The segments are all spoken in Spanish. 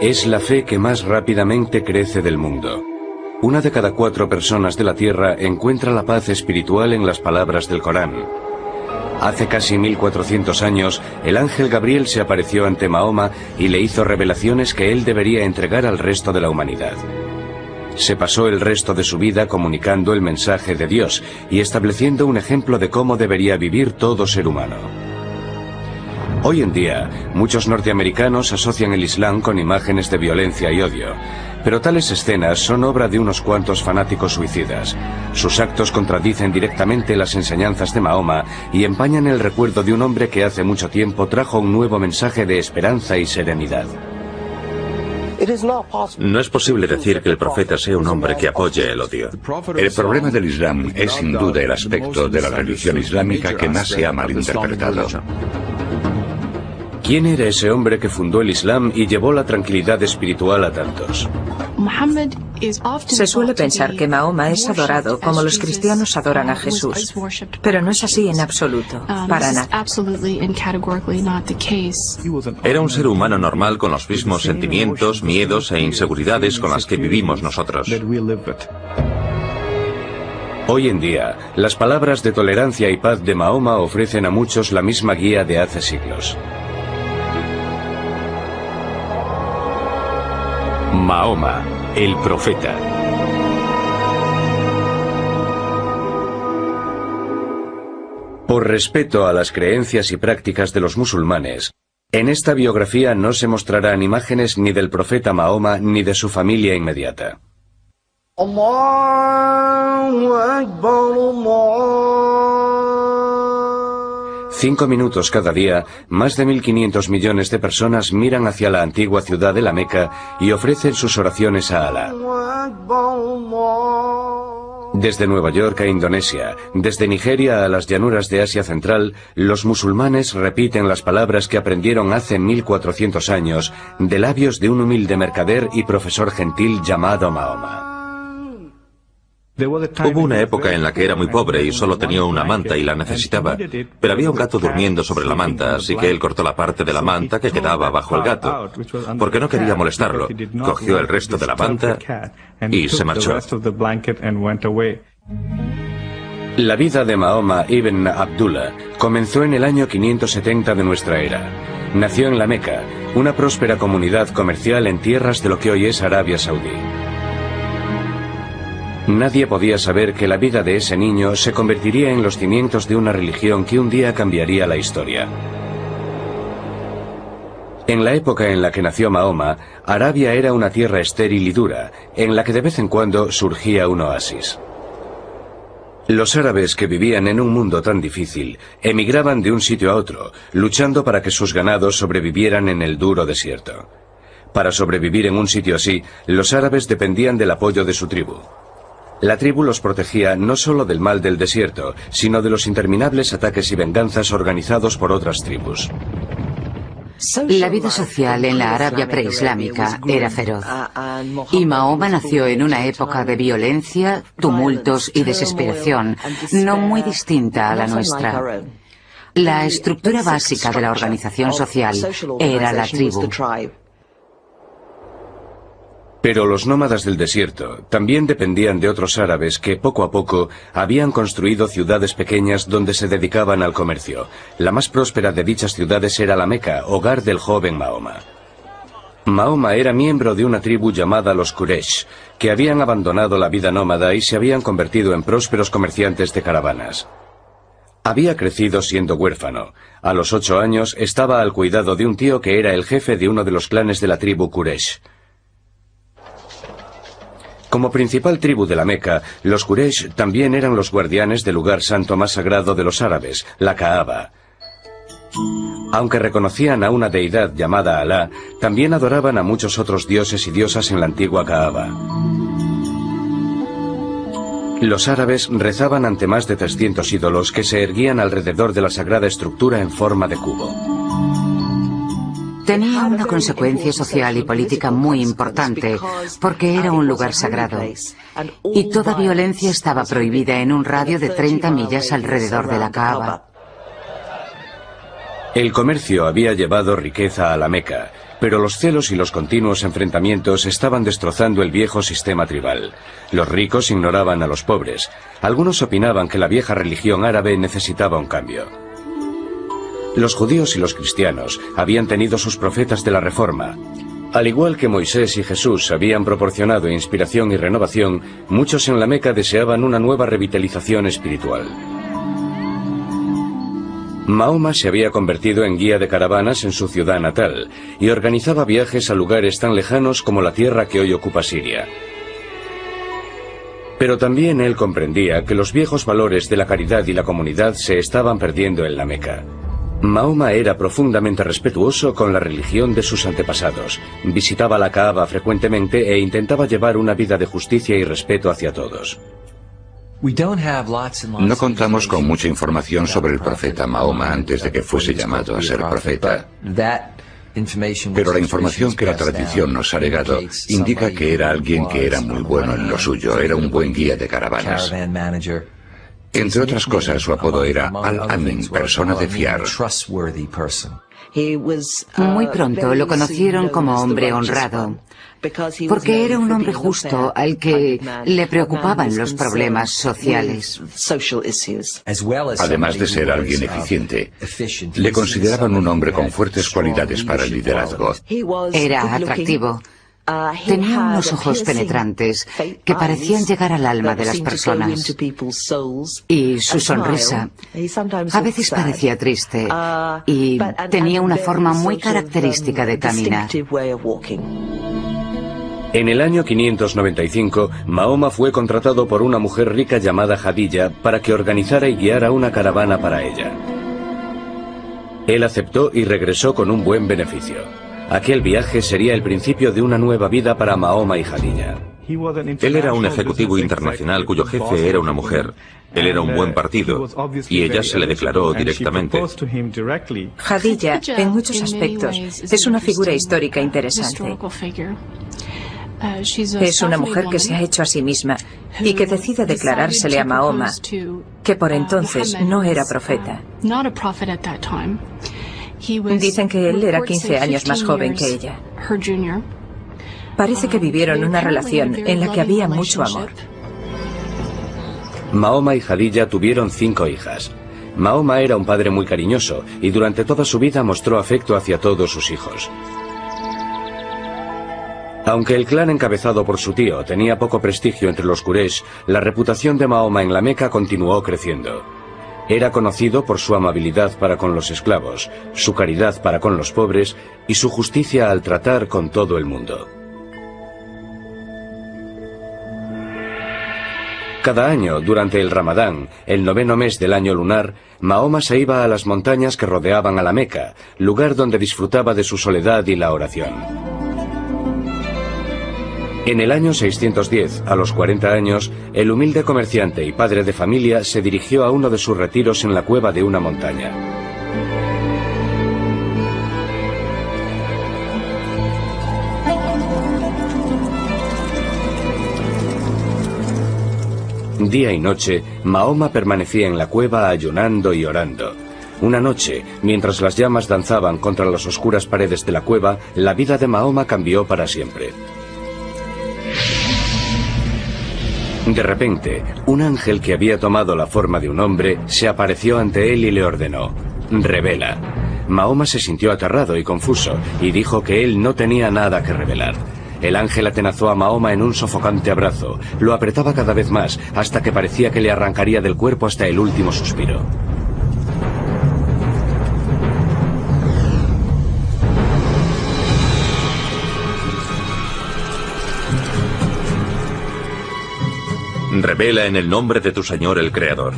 Es la fe que más rápidamente crece del mundo. 1 de cada 4 personas de la Tierra encuentra la paz espiritual en las palabras del Corán. Hace casi 1400 años, el ángel Gabriel se apareció ante Mahoma y le hizo revelaciones que él debería entregar al resto de la humanidad. Se pasó el resto de su vida comunicando el mensaje de Dios y estableciendo un ejemplo de cómo debería vivir todo ser humano. Hoy en día, muchos norteamericanos asocian el Islam con imágenes de violencia y odio, pero tales escenas son obra de unos cuantos fanáticos suicidas. Sus actos contradicen directamente las enseñanzas de Mahoma y empañan el recuerdo de un hombre que hace mucho tiempo trajo un nuevo mensaje de esperanza y serenidad. No es posible decir que el profeta sea un hombre que apoye el odio. El problema del Islam es sin duda el aspecto de la religión islámica que más se ha malinterpretado. ¿Quién era ese hombre que fundó el Islam y llevó la tranquilidad espiritual a tantos? Se suele pensar que Mahoma es adorado como los cristianos adoran a Jesús, pero no es así en absoluto, para nada. Era un ser humano normal con los mismos sentimientos, miedos e inseguridades con las que vivimos nosotros. Hoy en día, las palabras de tolerancia y paz de Mahoma ofrecen a muchos la misma guía de hace siglos. Mahoma, el profeta. Por respeto a las creencias y prácticas de los musulmanes, en esta biografía no se mostrarán imágenes ni del profeta Mahoma ni de su familia inmediata. Allahu Akbar, Allah. 5 minutos cada día, más de 1.500 millones de personas miran hacia la antigua ciudad de la Meca y ofrecen sus oraciones a Alá. Desde Nueva York a Indonesia, desde Nigeria a las llanuras de Asia Central, los musulmanes repiten las palabras que aprendieron hace 1400 años de labios de un humilde mercader y profesor gentil llamado Mahoma. Hubo una época en la que era muy pobre y solo tenía una manta y la necesitaba, pero había un gato durmiendo sobre la manta, así que él cortó la parte de la manta que quedaba bajo el gato, porque no quería molestarlo. Cogió el resto de la manta y se marchó. La vida de Mahoma ibn Abdullah comenzó en el año 570 de nuestra era. Nació en la Meca, una próspera comunidad comercial en tierras de lo que hoy es Arabia Saudí. Nadie podía saber que la vida de ese niño se convertiría en los cimientos de una religión que un día cambiaría la historia. En la época en la que nació Mahoma, Arabia era una tierra estéril y dura, en la que de vez en cuando surgía un oasis. Los árabes que vivían en un mundo tan difícil, emigraban de un sitio a otro, luchando para que sus ganados sobrevivieran en el duro desierto. Para sobrevivir en un sitio así, los árabes dependían del apoyo de su tribu. La tribu los protegía no solo del mal del desierto, sino de los interminables ataques y venganzas organizados por otras tribus. La vida social en la Arabia preislámica era feroz, y Mahoma nació en una época de violencia, tumultos y desesperación, no muy distinta a la nuestra. La estructura básica de la organización social era la tribu. Pero los nómadas del desierto también dependían de otros árabes que poco a poco habían construido ciudades pequeñas donde se dedicaban al comercio. La más próspera de dichas ciudades era la Meca, hogar del joven Mahoma. Mahoma era miembro de una tribu llamada los Quraysh, que habían abandonado la vida nómada y se habían convertido en prósperos comerciantes de caravanas. Había crecido siendo huérfano. A los 8 años estaba al cuidado de un tío que era el jefe de uno de los clanes de la tribu Quraysh. Como principal tribu de la Meca, los Quraysh también eran los guardianes del lugar santo más sagrado de los árabes, la Kaaba. Aunque reconocían a una deidad llamada Alá, también adoraban a muchos otros dioses y diosas en la antigua Kaaba. Los árabes rezaban ante más de 300 ídolos que se erguían alrededor de la sagrada estructura en forma de cubo. Tenía una consecuencia social y política muy importante, porque era un lugar sagrado, y toda violencia estaba prohibida en un radio de 30 millas alrededor de la Kaaba. El comercio había llevado riqueza a la Meca, Pero los celos y los continuos enfrentamientos estaban destrozando el viejo sistema tribal. Los ricos ignoraban a los pobres. Algunos opinaban que la vieja religión árabe necesitaba un cambio. Los judíos y los cristianos habían tenido sus profetas de la Reforma. Al igual que Moisés y Jesús habían proporcionado inspiración y renovación, muchos en la Meca deseaban una nueva revitalización espiritual. Mahoma se había convertido en guía de caravanas en su ciudad natal y organizaba viajes a lugares tan lejanos como la tierra que hoy ocupa Siria. Pero también él comprendía que los viejos valores de la caridad y la comunidad se estaban perdiendo en la Meca. Mahoma era profundamente respetuoso con la religión de sus antepasados, visitaba la Kaaba frecuentemente e intentaba llevar una vida de justicia y respeto hacia todos. No contamos con mucha información sobre el profeta Mahoma antes de que fuese llamado a ser profeta. Pero la información que la tradición nos ha legado indica que era alguien que era muy bueno en lo suyo, era un buen guía de caravanas. Entre otras cosas, su apodo era Al-Amin, persona de fiar. Muy pronto lo conocieron como hombre honrado, porque era un hombre justo al que le preocupaban los problemas sociales. Además de ser alguien eficiente, le consideraban un hombre con fuertes cualidades para el liderazgo. Era atractivo. Tenía unos ojos penetrantes que parecían llegar al alma de las personas. Y su sonrisa a veces parecía triste y tenía una forma muy característica de caminar. En el año 595, Mahoma fue contratado por una mujer rica llamada Jadilla para que organizara y guiara una caravana para ella. Él aceptó y regresó con un buen beneficio. Aquel viaje sería el principio de una nueva vida para Mahoma y Jadilla. Él era un ejecutivo internacional cuyo jefe era una mujer. Él era un buen partido y ella se le declaró directamente. Jadilla, en muchos aspectos, es una figura histórica interesante. Es una mujer que se ha hecho a sí misma y que decide declarársele a Mahoma, que por entonces no era profeta. Dicen que él era 15 años más joven que ella. Parece que vivieron una relación en la que había mucho amor. Mahoma y Jadilla tuvieron 5 hijas. Mahoma era un padre muy cariñoso y durante toda su vida mostró afecto hacia todos sus hijos. Aunque el clan encabezado por su tío tenía poco prestigio entre los Quraysh, la reputación de Mahoma en la Meca continuó creciendo. Era conocido por su amabilidad para con los esclavos, su caridad para con los pobres y su justicia al tratar con todo el mundo. Cada año, durante el Ramadán, el 9º mes del año lunar, Mahoma se iba a las montañas que rodeaban a la Meca, lugar donde disfrutaba de su soledad y la oración. En el año 610, a los 40 años, el humilde comerciante y padre de familia se dirigió a uno de sus retiros en la cueva de una montaña. Día y noche, Mahoma permanecía en la cueva ayunando y orando. Una noche, mientras las llamas danzaban contra las oscuras paredes de la cueva, la vida de Mahoma cambió para siempre. De repente, un ángel que había tomado la forma de un hombre se apareció ante él y le ordenó: «Revela». Mahoma se sintió aterrado y confuso y dijo que él no tenía nada que revelar. El ángel atenazó a Mahoma en un sofocante abrazo, lo apretaba cada vez más hasta que parecía que le arrancaría del cuerpo hasta el último suspiro. Revela en el nombre de tu Señor el Creador.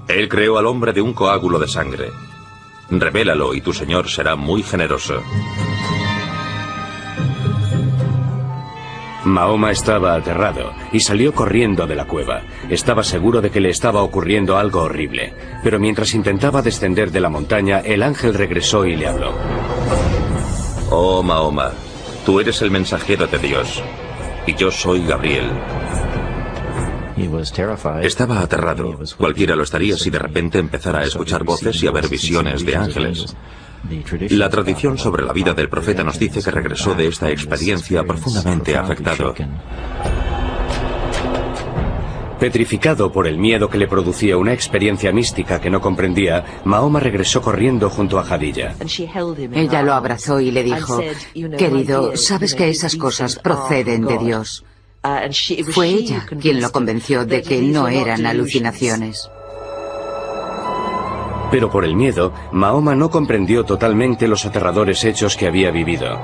Él creó al hombre de un coágulo de sangre. Revélalo y tu Señor será muy generoso. Mahoma estaba aterrado y salió corriendo de la cueva. Estaba seguro de que le estaba ocurriendo algo horrible, pero mientras intentaba descender de la montaña, el ángel regresó y le habló. Oh Mahoma, tú eres el mensajero de Dios, y yo soy Gabriel. Estaba aterrado. Cualquiera lo estaría si de repente empezara a escuchar voces y a ver visiones de ángeles. La tradición sobre la vida del profeta nos dice que regresó de esta experiencia profundamente afectado. Petrificado por el miedo que le producía una experiencia mística que no comprendía, Mahoma regresó corriendo junto a Jadilla. Ella lo abrazó y le dijo: querido, sabes que esas cosas proceden de Dios. Fue ella quien lo convenció de que no eran alucinaciones. Pero por el miedo, Mahoma no comprendió totalmente los aterradores hechos que había vivido.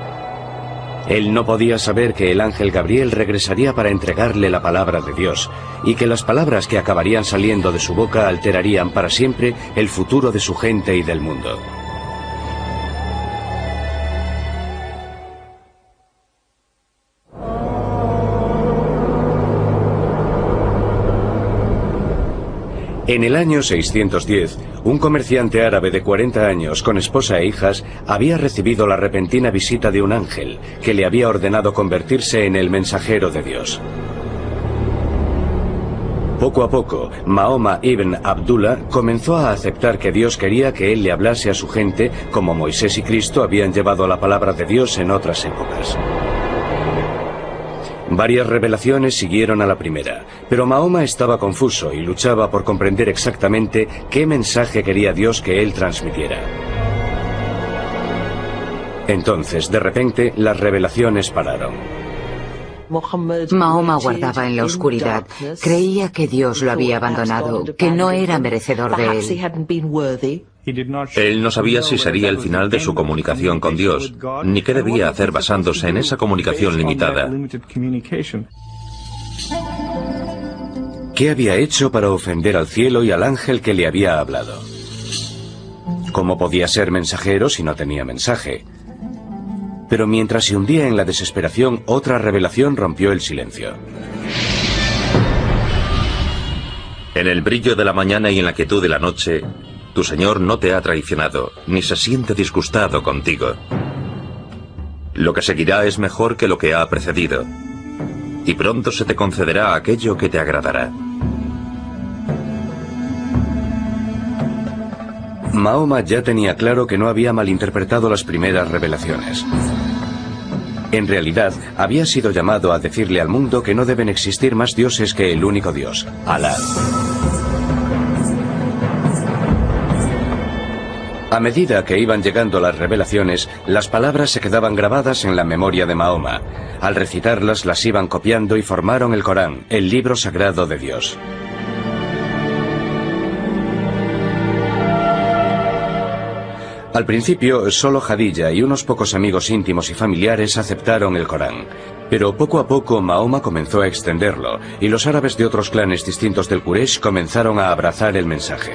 Él no podía saber que el ángel Gabriel regresaría para entregarle la palabra de Dios, y que las palabras que acabarían saliendo de su boca alterarían para siempre el futuro de su gente y del mundo. En el año 610, un comerciante árabe de 40 años con esposa e hijas había recibido la repentina visita de un ángel que le había ordenado convertirse en el mensajero de Dios. Poco a poco, Mahoma ibn Abdullah comenzó a aceptar que Dios quería que él le hablase a su gente como Moisés y Cristo habían llevado la palabra de Dios en otras épocas. Varias revelaciones siguieron a la primera, pero Mahoma estaba confuso y luchaba por comprender exactamente qué mensaje quería Dios que él transmitiera. Entonces, de repente, las revelaciones pararon. Mahoma guardaba en la oscuridad. Creía que Dios lo había abandonado, que no era merecedor de él. Él no sabía si sería el final de su comunicación con Dios, ni qué debía hacer basándose en esa comunicación limitada. ¿Qué había hecho para ofender al cielo y al ángel que le había hablado? ¿Cómo podía ser mensajero si no tenía mensaje? Pero mientras se hundía en la desesperación, otra revelación rompió el silencio. En el brillo de la mañana y en la quietud de la noche, tu Señor no te ha traicionado, ni se siente disgustado contigo. Lo que seguirá es mejor que lo que ha precedido, y pronto se te concederá aquello que te agradará. Mahoma ya tenía claro que no había malinterpretado las primeras revelaciones. En realidad, había sido llamado a decirle al mundo que no deben existir más dioses que el único Dios, Alá. A medida que iban llegando las revelaciones, las palabras se quedaban grabadas en la memoria de Mahoma. Al recitarlas, las iban copiando y formaron el Corán, el libro sagrado de Dios. Al principio, solo Jadilla y unos pocos amigos íntimos y familiares aceptaron el Corán. Pero poco a poco Mahoma comenzó a extenderlo, y los árabes de otros clanes distintos del Quraysh comenzaron a abrazar el mensaje.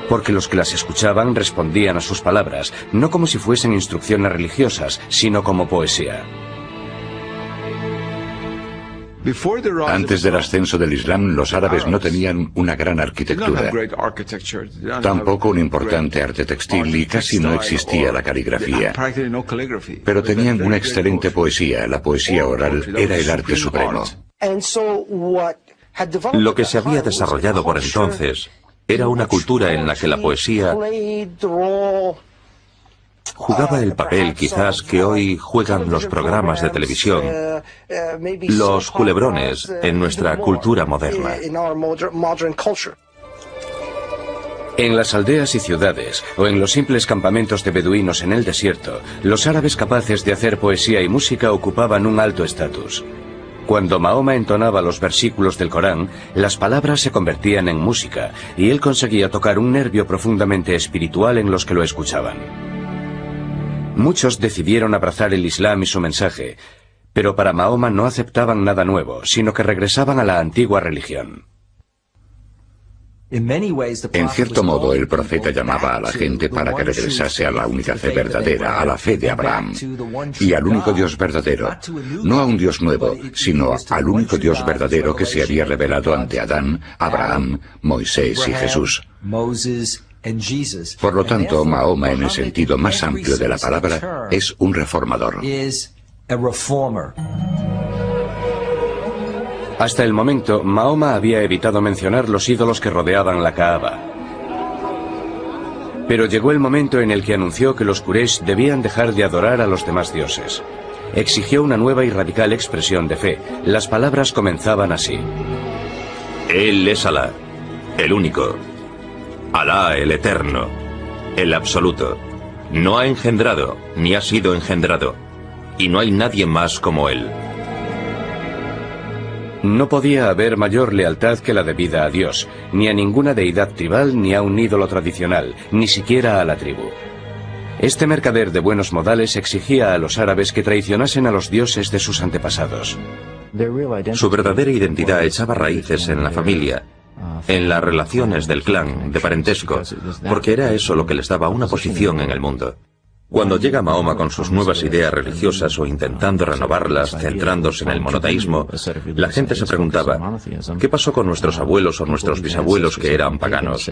Porque los que las escuchaban respondían a sus palabras, no como si fuesen instrucciones religiosas, sino como poesía. Antes del ascenso del Islam, los árabes no tenían una gran arquitectura, tampoco un importante arte textil y casi no existía la caligrafía. Pero tenían una excelente poesía, la poesía oral era el arte supremo. Lo que se había desarrollado por entonces era una cultura en la que la poesía jugaba el papel quizás que hoy juegan los programas de televisión, los culebrones en nuestra cultura moderna. En las aldeas y ciudades, o en los simples campamentos de beduinos en el desierto, los árabes capaces de hacer poesía y música ocupaban un alto estatus. Cuando Mahoma entonaba los versículos del Corán, las palabras se convertían en música, y él conseguía tocar un nervio profundamente espiritual en los que lo escuchaban. Muchos decidieron abrazar el Islam y su mensaje, pero para Mahoma no aceptaban nada nuevo, sino que regresaban a la antigua religión. En cierto modo, el profeta llamaba a la gente para que regresase a la única fe verdadera, a la fe de Abraham, y al único Dios verdadero, no a un Dios nuevo, sino al único Dios verdadero que se había revelado ante Adán, Abraham, Moisés y Jesús. Por lo tanto, Mahoma, en el sentido más amplio de la palabra, es un reformador. Hasta el momento, Mahoma había evitado mencionar los ídolos que rodeaban la Kaaba. Pero llegó el momento en el que anunció que los Quraysh debían dejar de adorar a los demás dioses. Exigió una nueva y radical expresión de fe. Las palabras comenzaban así: Él es Alá, el único. Alá, el eterno, el absoluto. No ha engendrado, ni ha sido engendrado. Y no hay nadie más como él. No podía haber mayor lealtad que la debida a Dios, ni a ninguna deidad tribal ni a un ídolo tradicional, ni siquiera a la tribu. Este mercader de buenos modales exigía a los árabes que traicionasen a los dioses de sus antepasados. Su verdadera identidad echaba raíces en la familia, en las relaciones del clan, de parentesco, porque era eso lo que les daba una posición en el mundo. Cuando llega Mahoma con sus nuevas ideas religiosas o intentando renovarlas, centrándose en el monoteísmo, la gente se preguntaba, ¿qué pasó con nuestros abuelos o nuestros bisabuelos que eran paganos?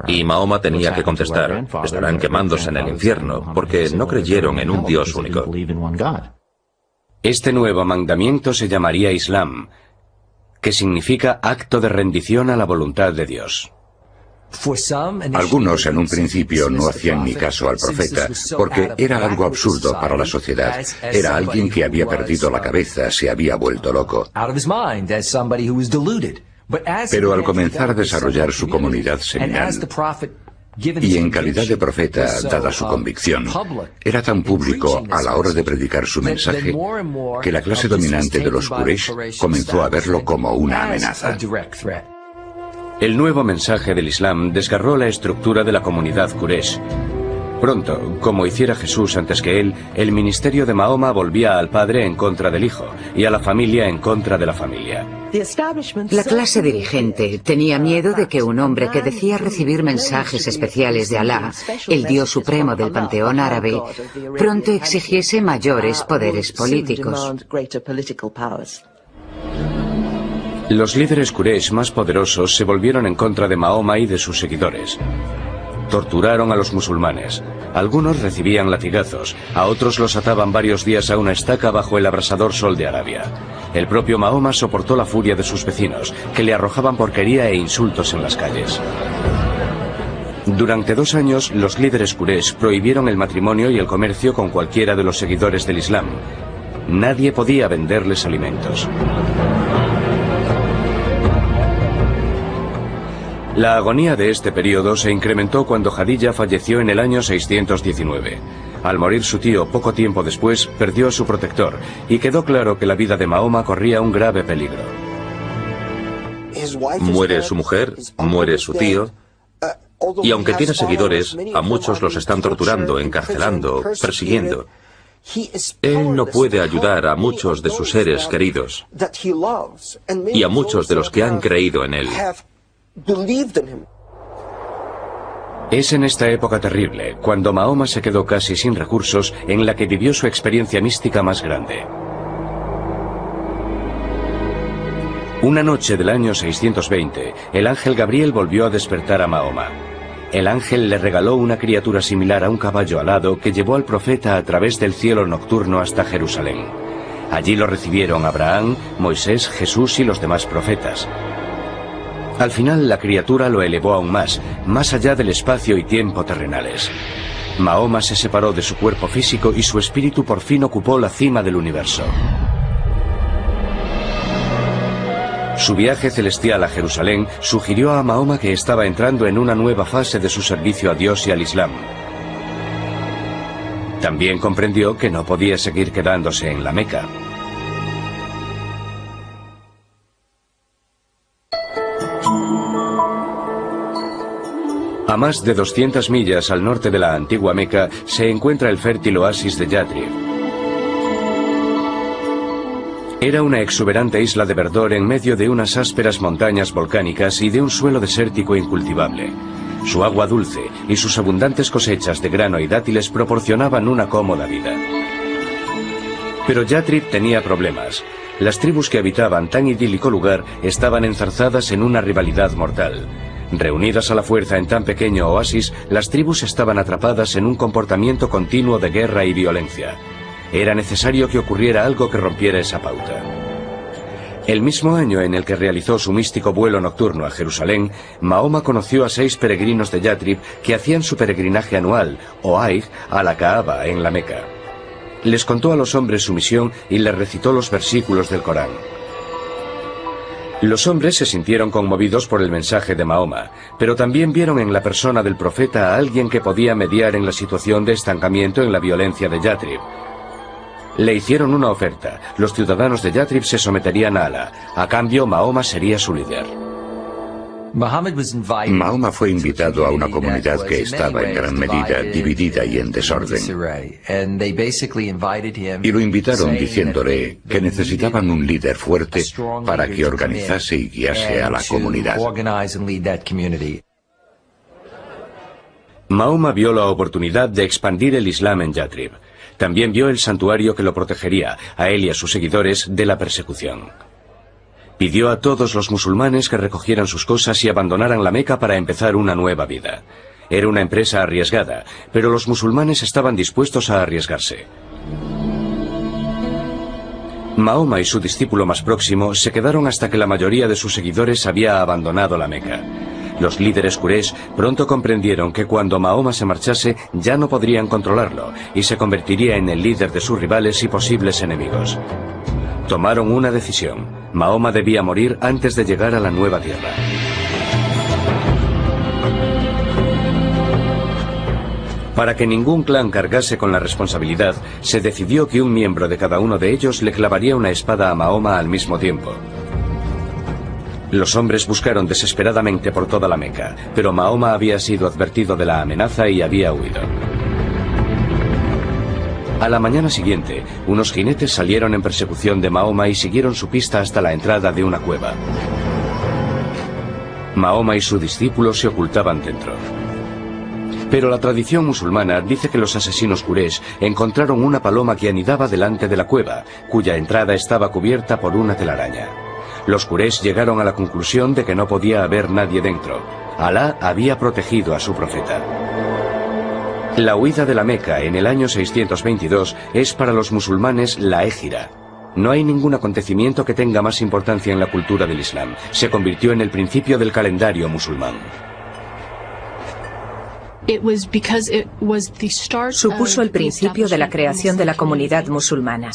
Y Mahoma tenía que contestar, estarán quemándose en el infierno, porque no creyeron en un Dios único. Este nuevo mandamiento se llamaría Islam, que significa acto de rendición a la voluntad de Dios. Algunos en un principio no hacían ni caso al profeta, porque era algo absurdo para la sociedad. Era alguien que había perdido la cabeza, se había vuelto loco. Pero al comenzar a desarrollar su comunidad seminal, y en calidad de profeta, dada su convicción, era tan público a la hora de predicar su mensaje, que la clase dominante de los Quraysh comenzó a verlo como una amenaza. El nuevo mensaje del Islam desgarró la estructura de la comunidad Quraysh. Pronto, como hiciera Jesús antes que él, el ministerio de Mahoma volvía al padre en contra del hijo y a la familia en contra de la familia. La clase dirigente tenía miedo de que un hombre que decía recibir mensajes especiales de Alá, el Dios supremo del panteón árabe, pronto exigiese mayores poderes políticos. Los líderes Quraysh más poderosos se volvieron en contra de Mahoma y de sus seguidores. Torturaron a los musulmanes. Algunos recibían latigazos, a otros los ataban varios días a una estaca bajo el abrasador sol de Arabia. El propio Mahoma soportó la furia de sus vecinos, que le arrojaban porquería e insultos en las calles. Durante 2 años, los líderes Quraysh prohibieron el matrimonio y el comercio con cualquiera de los seguidores del Islam. Nadie podía venderles alimentos. La agonía de este periodo se incrementó cuando Jadilla falleció en el año 619. Al morir su tío poco tiempo después, perdió a su protector, y quedó claro que la vida de Mahoma corría un grave peligro. Muere su mujer, muere su tío, y aunque tiene seguidores, a muchos los están torturando, encarcelando, persiguiendo. Él no puede ayudar a muchos de sus seres queridos, y a muchos de los que han creído en él. Es en esta época terrible, cuando Mahoma se quedó casi sin recursos, en la que vivió su experiencia mística más grande. Una noche del año 620, el ángel Gabriel volvió a despertar a Mahoma. El ángel le regaló una criatura similar a un caballo alado que llevó al profeta a través del cielo nocturno hasta Jerusalén. Allí lo recibieron Abraham, Moisés, Jesús y los demás profetas. Al final la criatura lo elevó aún más allá del espacio y tiempo terrenales. Mahoma se separó de su cuerpo físico y su espíritu por fin ocupó la cima del universo. Su viaje celestial a Jerusalén sugirió a Mahoma que estaba entrando en una nueva fase de su servicio a Dios y al Islam. También comprendió que no podía seguir quedándose en la Meca. A más de 200 millas al norte de la antigua Meca se encuentra el fértil oasis de Yatrib. Era una exuberante isla de verdor en medio de unas ásperas montañas volcánicas y de un suelo desértico e incultivable. Su agua dulce y sus abundantes cosechas de grano y dátiles proporcionaban una cómoda vida. Pero Yatrib tenía problemas. Las tribus que habitaban tan idílico lugar estaban enzarzadas en una rivalidad mortal. Reunidas a la fuerza en tan pequeño oasis, las tribus estaban atrapadas en un comportamiento continuo de guerra y violencia. Era necesario que ocurriera algo que rompiera esa pauta. El mismo año en el que realizó su místico vuelo nocturno a Jerusalén, Mahoma conoció a 6 peregrinos de Yatrib que hacían su peregrinaje anual, o Hajj, a la Kaaba, en la Meca. Les contó a los hombres su misión y les recitó los versículos del Corán. Los hombres se sintieron conmovidos por el mensaje de Mahoma, pero también vieron en la persona del profeta a alguien que podía mediar en la situación de estancamiento en la violencia de Yatrib. Le hicieron una oferta. Los ciudadanos de Yatrib se someterían a Alá. A cambio, Mahoma sería su líder. Mahoma fue invitado a una comunidad que estaba en gran medida dividida y en desorden. Y lo invitaron diciéndole que necesitaban un líder fuerte para que organizase y guiase a la comunidad. Mahoma vio la oportunidad de expandir el Islam en Yatrib. También vio el santuario que lo protegería, a él y a sus seguidores, de la persecución. Pidió a todos los musulmanes que recogieran sus cosas y abandonaran la Meca para empezar una nueva vida. Era una empresa arriesgada, pero los musulmanes estaban dispuestos a arriesgarse. Mahoma y su discípulo más próximo se quedaron hasta que la mayoría de sus seguidores había abandonado la Meca. Los líderes Quraysh pronto comprendieron que cuando Mahoma se marchase ya no podrían controlarlo y se convertiría en el líder de sus rivales y posibles enemigos. Tomaron una decisión. Mahoma debía morir antes de llegar a la nueva tierra. Para que ningún clan cargase con la responsabilidad, se decidió que un miembro de cada uno de ellos le clavaría una espada a Mahoma al mismo tiempo. Los hombres buscaron desesperadamente por toda la Meca, pero Mahoma había sido advertido de la amenaza y había huido. A la mañana siguiente, unos jinetes salieron en persecución de Mahoma y siguieron su pista hasta la entrada de una cueva. Mahoma y su discípulo se ocultaban dentro. Pero la tradición musulmana dice que los asesinos Quraysh encontraron una paloma que anidaba delante de la cueva, cuya entrada estaba cubierta por una telaraña. Los Quraysh llegaron a la conclusión de que no podía haber nadie dentro. Alá había protegido a su profeta. La huida de la Meca en el año 622 es para los musulmanes la Hégira. No hay ningún acontecimiento que tenga más importancia en la cultura del Islam. Se convirtió en el principio del calendario musulmán. Supuso el principio de la creación de la comunidad musulmana.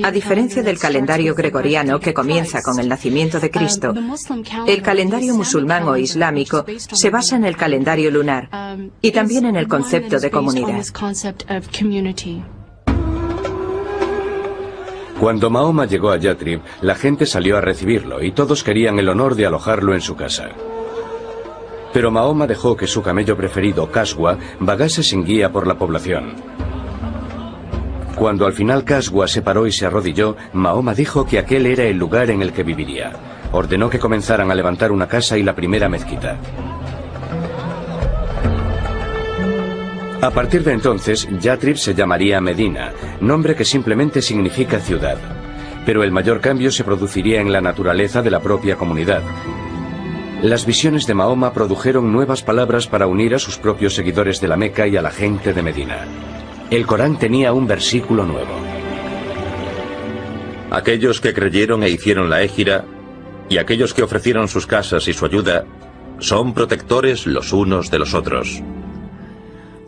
A diferencia del calendario gregoriano, que comienza con el nacimiento de Cristo, el calendario musulmán o islámico se basa en el calendario lunar y también en el concepto de comunidad. Cuando Mahoma llegó a Yatrib, la gente salió a recibirlo y todos querían el honor de alojarlo en su casa. Pero Mahoma dejó que su camello preferido, Kaswa, vagase sin guía por la población. Cuando al final Kaswa se paró y se arrodilló, Mahoma dijo que aquel era el lugar en el que viviría. Ordenó que comenzaran a levantar una casa y la primera mezquita. A partir de entonces, Yatrib se llamaría Medina, nombre que simplemente significa ciudad. Pero el mayor cambio se produciría en la naturaleza de la propia comunidad. Las visiones de Mahoma produjeron nuevas palabras para unir a sus propios seguidores de la Meca y a la gente de Medina. El Corán tenía un versículo nuevo. Aquellos que creyeron e hicieron la Hégira, y aquellos que ofrecieron sus casas y su ayuda, son protectores los unos de los otros.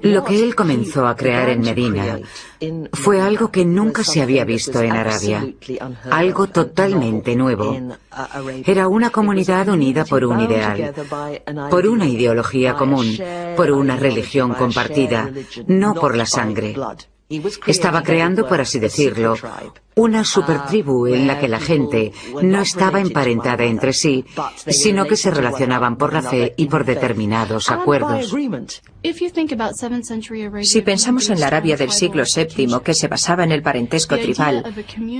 Lo que él comenzó a crear en Medina fue algo que nunca se había visto en Arabia, algo totalmente nuevo. Era una comunidad unida por un ideal, por una ideología común, por una religión compartida, no por la sangre. Estaba creando, por así decirlo, una supertribu en la que la gente no estaba emparentada entre sí, sino que se relacionaban por la fe y por determinados acuerdos. Si pensamos en la Arabia del siglo VII, que se basaba en el parentesco tribal,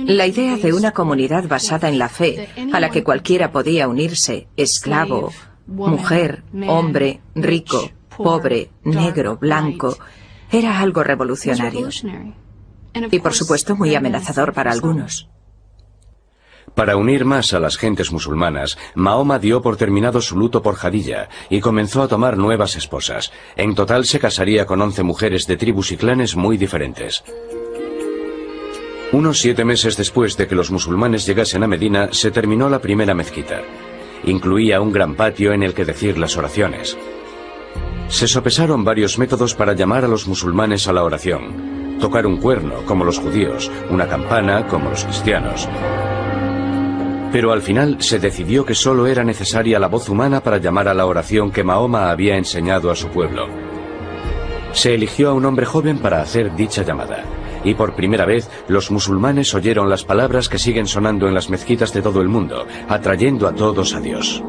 la idea de una comunidad basada en la fe, a la que cualquiera podía unirse, esclavo, mujer, hombre, rico, pobre, negro, blanco, era algo revolucionario. Y por supuesto muy amenazador para algunos. Para unir más a las gentes musulmanas, Mahoma dio por terminado su luto por Jadilla y comenzó a tomar nuevas esposas. En total se casaría con 11 mujeres de tribus y clanes muy diferentes. Unos 7 meses después de que los musulmanes llegasen a Medina, se terminó la primera mezquita. Incluía un gran patio en el que decir las oraciones. Se sopesaron varios métodos para llamar a los musulmanes a la oración. Tocar un cuerno, como los judíos, una campana, como los cristianos. Pero al final se decidió que solo era necesaria la voz humana para llamar a la oración que Mahoma había enseñado a su pueblo. Se eligió a un hombre joven para hacer dicha llamada. Y por primera vez, los musulmanes oyeron las palabras que siguen sonando en las mezquitas de todo el mundo, atrayendo a todos a Dios.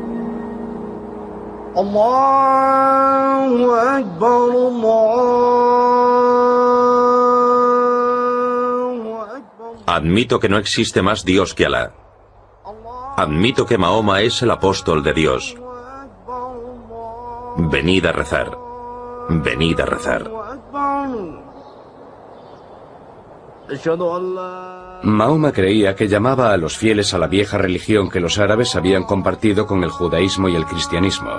Allahu Akbar, Allahu Akbar. Admito que no existe más Dios que Alá. Admito que Mahoma es el apóstol de Dios. Venid a rezar. Venid a rezar. Mahoma creía que llamaba a los fieles a la vieja religión que los árabes habían compartido con el judaísmo y el cristianismo.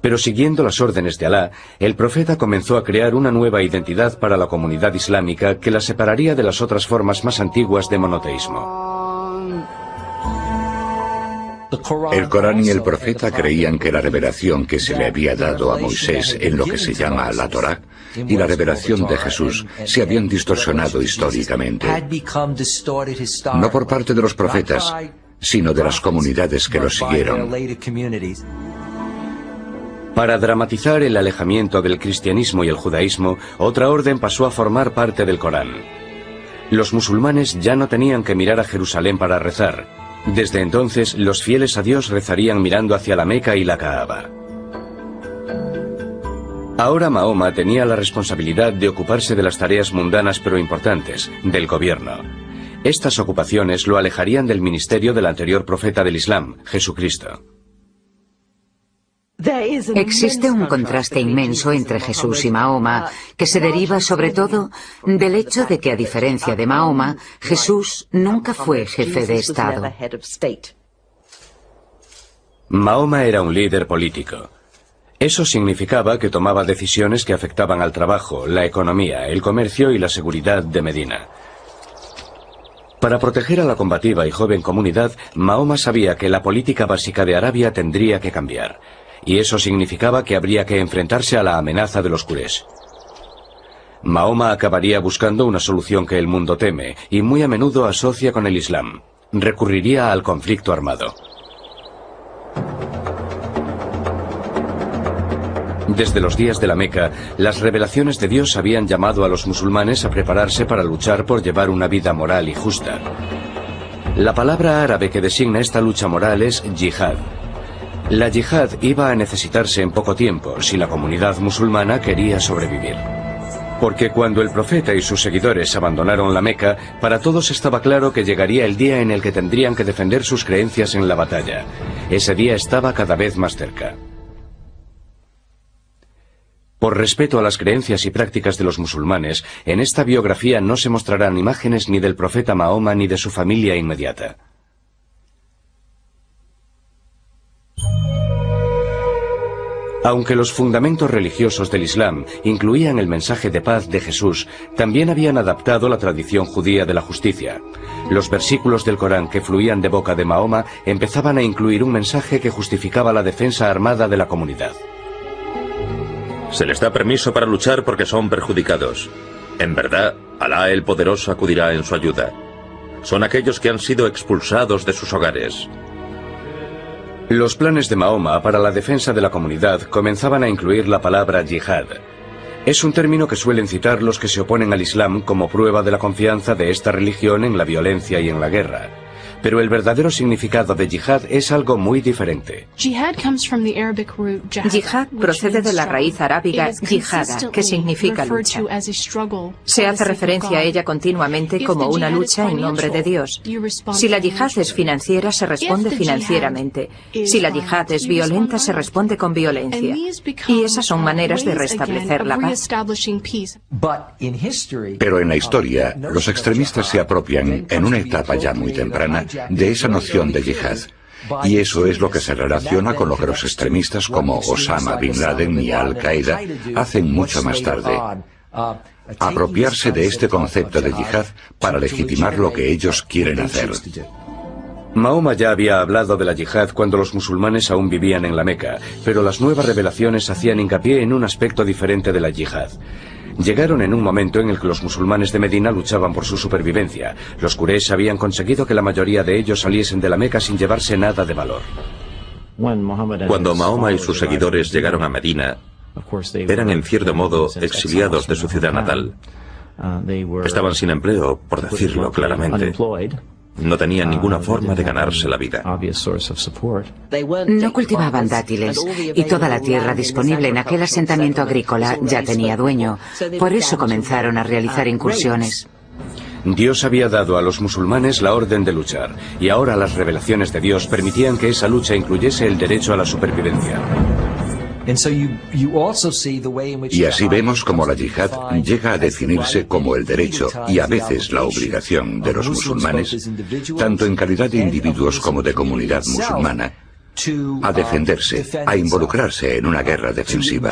Pero siguiendo las órdenes de Alá, el profeta comenzó a crear una nueva identidad para la comunidad islámica que la separaría de las otras formas más antiguas de monoteísmo. El Corán y el profeta creían que la revelación que se le había dado a Moisés en lo que se llama la Torá y la revelación de Jesús se habían distorsionado históricamente. No por parte de los profetas, sino de las comunidades que los siguieron. Para dramatizar el alejamiento del cristianismo y el judaísmo, otra orden pasó a formar parte del Corán. Los musulmanes ya no tenían que mirar a Jerusalén para rezar. Desde entonces, los fieles a Dios rezarían mirando hacia la Meca y la Kaaba. Ahora Mahoma tenía la responsabilidad de ocuparse de las tareas mundanas pero importantes, del gobierno. Estas ocupaciones lo alejarían del ministerio del anterior profeta del Islam, Jesucristo. Existe un contraste inmenso entre Jesús y Mahoma, que se deriva sobre todo del hecho de que, a diferencia de Mahoma, Jesús nunca fue jefe de Estado. Mahoma era un líder político. Eso significaba que tomaba decisiones que afectaban al trabajo, la economía, el comercio y la seguridad de Medina. Para proteger a la combativa y joven comunidad, Mahoma sabía que la política básica de Arabia tendría que cambiar. Y eso significaba que habría que enfrentarse a la amenaza de los Quraysh. Mahoma acabaría buscando una solución que el mundo teme y muy a menudo asocia con el Islam. Recurriría al conflicto armado. Desde los días de la Meca, las revelaciones de Dios habían llamado a los musulmanes a prepararse para luchar por llevar una vida moral y justa. La palabra árabe que designa esta lucha moral es yihad. La yihad iba a necesitarse en poco tiempo si la comunidad musulmana quería sobrevivir. Porque cuando el profeta y sus seguidores abandonaron la Meca, para todos estaba claro que llegaría el día en el que tendrían que defender sus creencias en la batalla. Ese día estaba cada vez más cerca. Por respeto a las creencias y prácticas de los musulmanes, en esta biografía no se mostrarán imágenes ni del profeta Mahoma ni de su familia inmediata. Aunque los fundamentos religiosos del Islam incluían el mensaje de paz de Jesús, también habían adaptado la tradición judía de la justicia. Los versículos del Corán que fluían de boca de Mahoma empezaban a incluir un mensaje que justificaba la defensa armada de la comunidad. Se les da permiso para luchar porque son perjudicados. En verdad, Alá el Poderoso acudirá en su ayuda. Son aquellos que han sido expulsados de sus hogares. Los planes de Mahoma para la defensa de la comunidad comenzaban a incluir la palabra yihad. Es un término que suelen citar los que se oponen al Islam como prueba de la confianza de esta religión en la violencia y en la guerra. Pero el verdadero significado de yihad es algo muy diferente. Yihad procede de la raíz arábiga yihada, que significa lucha. Se hace referencia a ella continuamente como una lucha en nombre de Dios. Si la yihad es financiera, se responde financieramente. Si la yihad es violenta, se responde con violencia. Y esas son maneras de restablecer la paz. Pero en la historia, los extremistas se apropian, en una etapa ya muy temprana, de esa noción de yihad. Y eso es lo que se relaciona con lo que los extremistas como Osama Bin Laden y Al-Qaeda hacen mucho más tarde. apropiarse de este concepto de yihad para legitimar lo que ellos quieren hacer. Mahoma ya había hablado de la yihad cuando los musulmanes aún vivían en la Meca, pero las nuevas revelaciones hacían hincapié en un aspecto diferente de la yihad. Llegaron en un momento en el que los musulmanes de Medina luchaban por su supervivencia. Los Quraysh habían conseguido que la mayoría de ellos saliesen de la Meca sin llevarse nada de valor. Cuando Mahoma y sus seguidores llegaron a Medina, eran en cierto modo exiliados de su ciudad natal. Estaban sin empleo, por decirlo claramente. No tenían ninguna forma de ganarse la vida. No cultivaban dátiles y toda la tierra disponible en aquel asentamiento agrícola ya tenía dueño. Por eso comenzaron a realizar incursiones. Dios había dado a los musulmanes la orden de luchar, y ahora las revelaciones de Dios permitían que esa lucha incluyese el derecho a la supervivencia. Y así vemos cómo la yihad llega a definirse como el derecho y a veces la obligación de los musulmanes, tanto en calidad de individuos como de comunidad musulmana, a defenderse, a involucrarse en una guerra defensiva.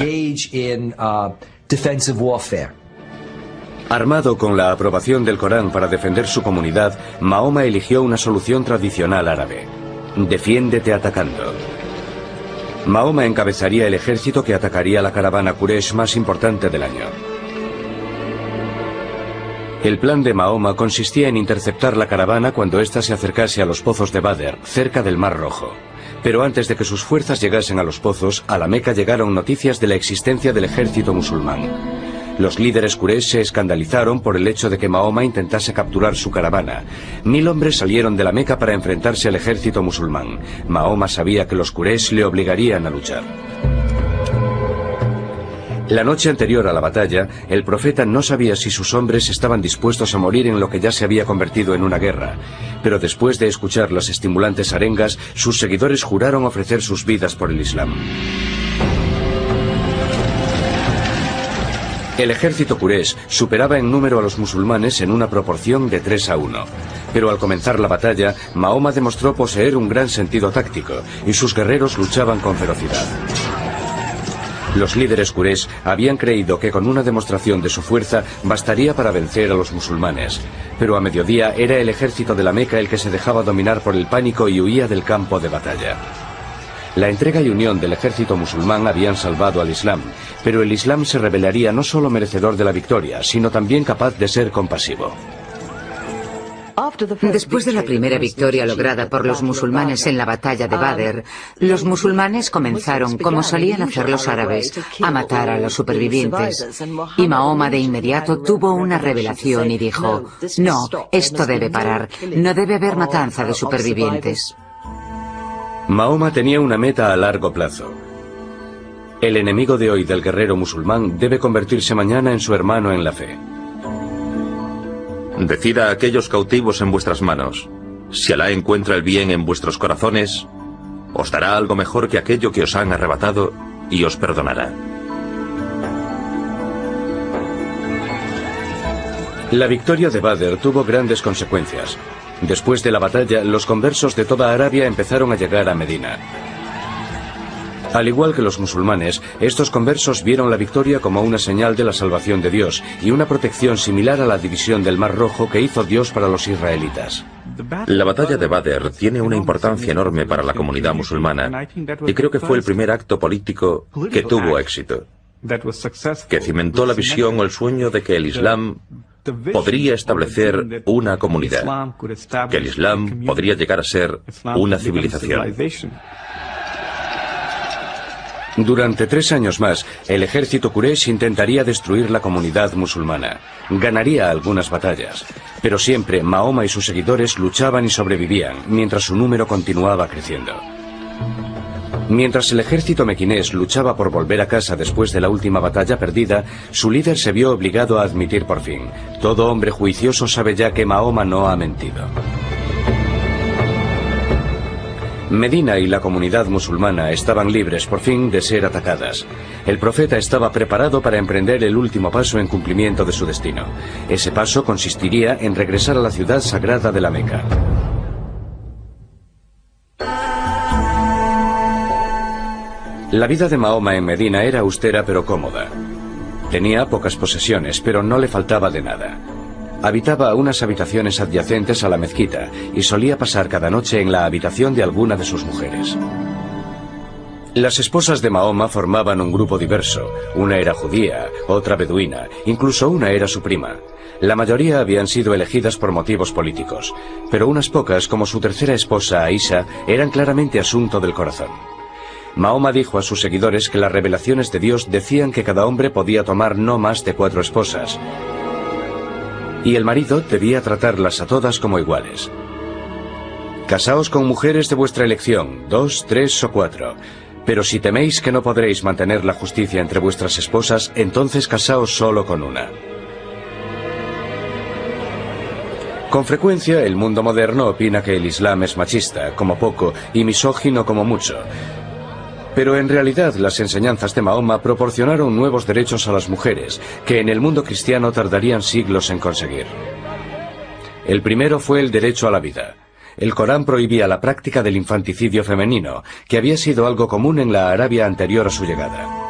Armado con la aprobación del Corán para defender su comunidad, Mahoma eligió una solución tradicional árabe: defiéndete atacando. Mahoma encabezaría el ejército que atacaría la caravana Quraysh más importante del año. El plan de Mahoma consistía en interceptar la caravana cuando ésta se acercase a los pozos de Badr, cerca del Mar Rojo. Pero antes de que sus fuerzas llegasen a los pozos, a la Meca llegaron noticias de la existencia del ejército musulmán. Los líderes Quraysh se escandalizaron por el hecho de que Mahoma intentase capturar su caravana. 1000 hombres salieron de la Meca para enfrentarse al ejército musulmán. Mahoma sabía que los Quraysh le obligarían a luchar. La noche anterior a la batalla, el profeta no sabía si sus hombres estaban dispuestos a morir en lo que ya se había convertido en una guerra. Pero después de escuchar las estimulantes arengas, sus seguidores juraron ofrecer sus vidas por el Islam. El ejército Quraysh superaba en número a los musulmanes en una proporción de 3-1. Pero al comenzar la batalla, Mahoma demostró poseer un gran sentido táctico, y sus guerreros luchaban con ferocidad. Los líderes Quraysh habían creído que con una demostración de su fuerza bastaría para vencer a los musulmanes. Pero a mediodía era el ejército de la Meca el que se dejaba dominar por el pánico y huía del campo de batalla. La entrega y unión del ejército musulmán habían salvado al Islam, pero el Islam se revelaría no solo merecedor de la victoria, sino también capaz de ser compasivo. Después de la primera victoria lograda por los musulmanes en la batalla de Badr, los musulmanes comenzaron, como solían hacer los árabes, a matar a los supervivientes. Y Mahoma de inmediato tuvo una revelación y dijo: no, esto debe parar, no debe haber matanza de supervivientes. Mahoma tenía una meta a largo plazo. El enemigo de hoy del guerrero musulmán debe convertirse mañana en su hermano en la fe. Decida a aquellos cautivos en vuestras manos: si Alá encuentra el bien en vuestros corazones, os dará algo mejor que aquello que os han arrebatado y os perdonará. La victoria de Badr tuvo grandes consecuencias. Después de la batalla, los conversos de toda Arabia empezaron a llegar a Medina. Al igual que los musulmanes, estos conversos vieron la victoria como una señal de la salvación de Dios y una protección similar a la división del Mar Rojo que hizo Dios para los israelitas. La batalla de Badr tiene una importancia enorme para la comunidad musulmana y creo que fue el primer acto político que tuvo éxito, que cimentó la visión o el sueño de que el Islam podría establecer una comunidad, que el Islam podría llegar a ser una civilización. Durante 3 años más, el ejército Quraysh intentaría destruir la comunidad musulmana. Ganaría algunas batallas, pero siempre Mahoma y sus seguidores luchaban y sobrevivían, mientras su número continuaba creciendo. Mientras el ejército mequinés luchaba por volver a casa después de la última batalla perdida, su líder se vio obligado a admitir por fin: todo hombre juicioso sabe ya que Mahoma no ha mentido. Medina y la comunidad musulmana estaban libres por fin de ser atacadas. El profeta estaba preparado para emprender el último paso en cumplimiento de su destino. Ese paso consistiría en regresar a la ciudad sagrada de la Meca. La vida de Mahoma en Medina era austera pero cómoda. Tenía pocas posesiones, pero no le faltaba de nada. Habitaba unas habitaciones adyacentes a la mezquita y solía pasar cada noche en la habitación de alguna de sus mujeres. Las esposas de Mahoma formaban un grupo diverso. Una era judía, otra beduina, incluso una era su prima. La mayoría habían sido elegidas por motivos políticos, pero unas pocas, como su tercera esposa Aisha, eran claramente asunto del corazón. Mahoma dijo a sus seguidores que las revelaciones de Dios decían que cada hombre podía tomar no más de 4 esposas, y el marido debía tratarlas a todas como iguales. Casaos con mujeres de vuestra elección, 2, 3 o 4. Pero si teméis que no podréis mantener la justicia entre vuestras esposas, entonces casaos solo con una. Con frecuencia, el mundo moderno opina que el Islam es machista, como poco, y misógino como mucho. Pero en realidad las enseñanzas de Mahoma proporcionaron nuevos derechos a las mujeres, que en el mundo cristiano tardarían siglos en conseguir. El primero fue el derecho a la vida. El Corán prohibía la práctica del infanticidio femenino, que había sido algo común en la Arabia anterior a su llegada.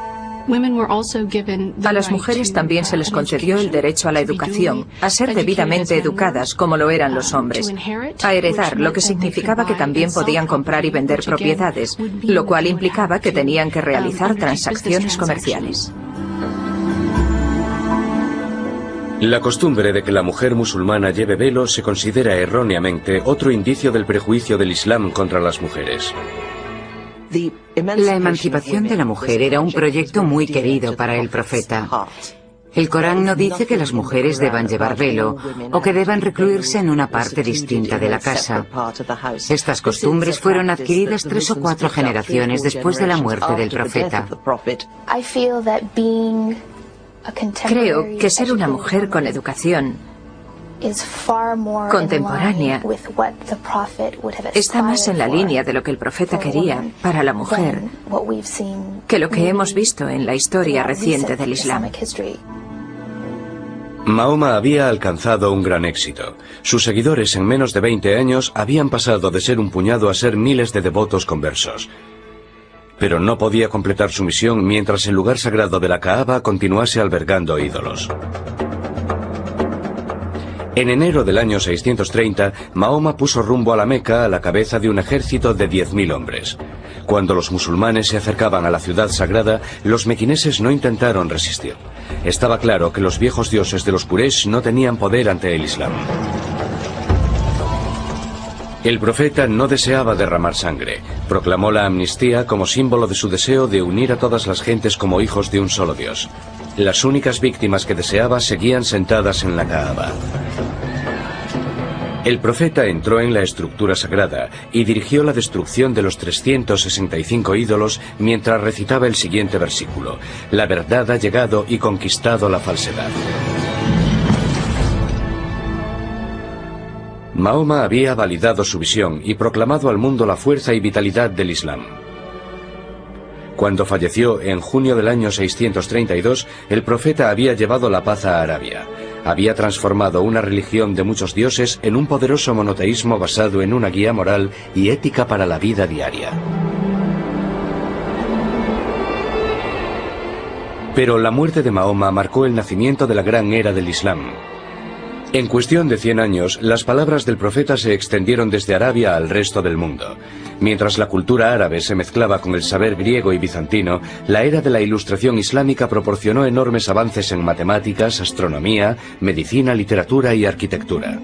A las mujeres también se les concedió el derecho a la educación, a ser debidamente educadas como lo eran los hombres, a heredar, lo que significaba que también podían comprar y vender propiedades, lo cual implicaba que tenían que realizar transacciones comerciales. La costumbre de que la mujer musulmana lleve velo se considera erróneamente otro indicio del prejuicio del Islam contra las mujeres. La emancipación de la mujer era un proyecto muy querido para el profeta. El Corán no dice que las mujeres deban llevar velo o que deban recluirse en una parte distinta de la casa. Estas costumbres fueron adquiridas 3 o 4 generaciones después de la muerte del profeta. Creo que ser una mujer con educación contemporánea está más en la línea de lo que el profeta quería para la mujer que lo que hemos visto en la historia reciente del Islam. Mahoma había alcanzado un gran éxito. Sus seguidores en menos de 20 años habían pasado de ser un puñado a ser miles de devotos conversos. Pero no podía completar su misión mientras el lugar sagrado de la Kaaba continuase albergando ídolos. En enero del año 630, Mahoma puso rumbo a la Meca a la cabeza de un ejército de 10.000 hombres. Cuando los musulmanes se acercaban a la ciudad sagrada, los mequineses no intentaron resistir. Estaba claro que los viejos dioses de los Quraysh no tenían poder ante el Islam. El profeta no deseaba derramar sangre. Proclamó la amnistía como símbolo de su deseo de unir a todas las gentes como hijos de un solo Dios. Las únicas víctimas que deseaba seguían sentadas en la Kaaba. El profeta entró en la estructura sagrada y dirigió la destrucción de los 365 ídolos mientras recitaba el siguiente versículo: La verdad ha llegado y conquistado la falsedad. Mahoma había validado su visión y proclamado al mundo la fuerza y vitalidad del Islam. Cuando falleció en junio del año 632, el profeta había llevado la paz a Arabia. Había transformado una religión de muchos dioses en un poderoso monoteísmo basado en una guía moral y ética para la vida diaria. Pero la muerte de Mahoma marcó el nacimiento de la gran era del Islam. En cuestión de 100 años, las palabras del profeta se extendieron desde Arabia al resto del mundo. Mientras la cultura árabe se mezclaba con el saber griego y bizantino, la era de la ilustración islámica proporcionó enormes avances en matemáticas, astronomía, medicina, literatura y arquitectura.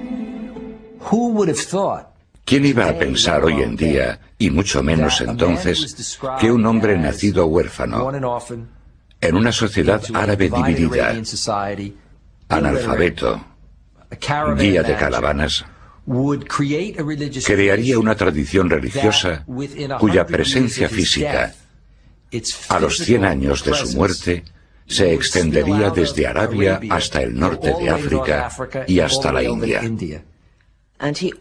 ¿Quién iba a pensar hoy en día, y mucho menos entonces, que un hombre nacido huérfano, en una sociedad árabe dividida, analfabeto, guía de caravanas, crearía una tradición religiosa cuya presencia física, a los 100 años de su muerte, se extendería desde Arabia hasta el norte de África y hasta la India?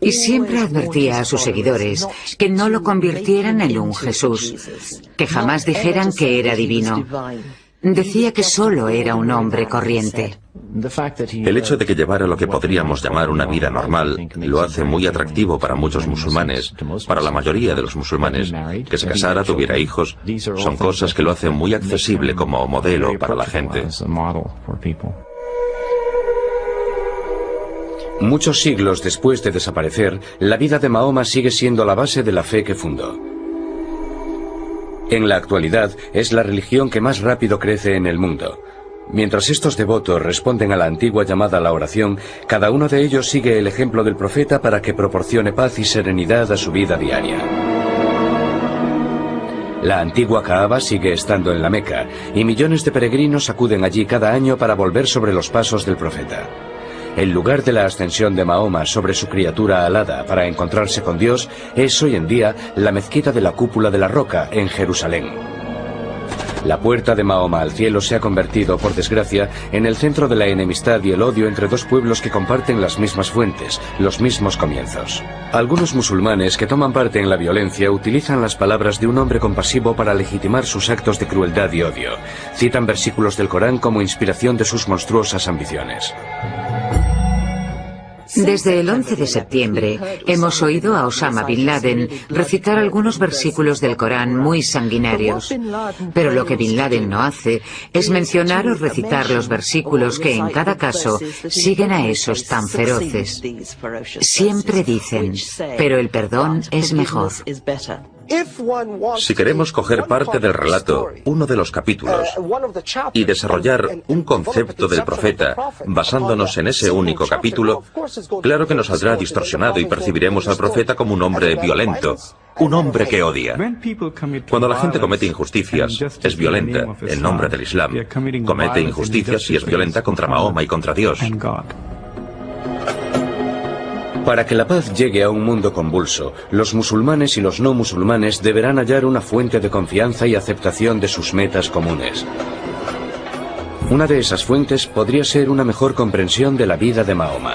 Y siempre advertía a sus seguidores que no lo convirtieran en un Jesús, que jamás dijeran que era divino. Decía que solo era un hombre corriente. El hecho de que llevara lo que podríamos llamar una vida normal lo hace muy atractivo para muchos musulmanes, para la mayoría de los musulmanes. Que se casara, tuviera hijos, son cosas que lo hacen muy accesible como modelo para la gente. Muchos siglos después de desaparecer, la vida de Mahoma sigue siendo la base de la fe que fundó. En la actualidad, es la religión que más rápido crece en el mundo. Mientras estos devotos responden a la antigua llamada a la oración, cada uno de ellos sigue el ejemplo del profeta para que proporcione paz y serenidad a su vida diaria. La antigua Kaaba sigue estando en la Meca, y millones de peregrinos acuden allí cada año para volver sobre los pasos del profeta. El lugar de la ascensión de Mahoma sobre su criatura alada para encontrarse con Dios es hoy en día la mezquita de la Cúpula de la Roca en Jerusalén. La puerta de Mahoma al cielo se ha convertido, por desgracia, en el centro de la enemistad y el odio entre dos pueblos que comparten las mismas fuentes, los mismos comienzos. Algunos musulmanes que toman parte en la violencia utilizan las palabras de un hombre compasivo para legitimar sus actos de crueldad y odio. Citan versículos del Corán como inspiración de sus monstruosas ambiciones. Desde el 11 de septiembre hemos oído a Osama Bin Laden recitar algunos versículos del Corán muy sanguinarios. Pero lo que Bin Laden no hace es mencionar o recitar los versículos que en cada caso siguen a esos tan feroces. Siempre dicen, pero el perdón es mejor. Si queremos coger parte del relato, uno de los capítulos, y desarrollar un concepto del profeta basándonos en ese único capítulo, claro que nos saldrá distorsionado y percibiremos al profeta como un hombre violento, un hombre que odia. Cuando la gente comete injusticias, es violenta en nombre del Islam. Comete injusticias y es violenta contra Mahoma y contra Dios. Para que la paz llegue a un mundo convulso, los musulmanes y los no musulmanes deberán hallar una fuente de confianza y aceptación de sus metas comunes. Una de esas fuentes podría ser una mejor comprensión de la vida de Mahoma.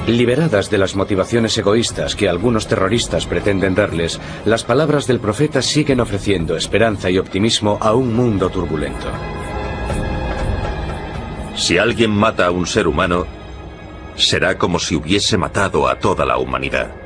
Liberadas de las motivaciones egoístas que algunos terroristas pretenden darles, las palabras del profeta siguen ofreciendo esperanza y optimismo a un mundo turbulento. Si alguien mata a un ser humano, será como si hubiese matado a toda la humanidad.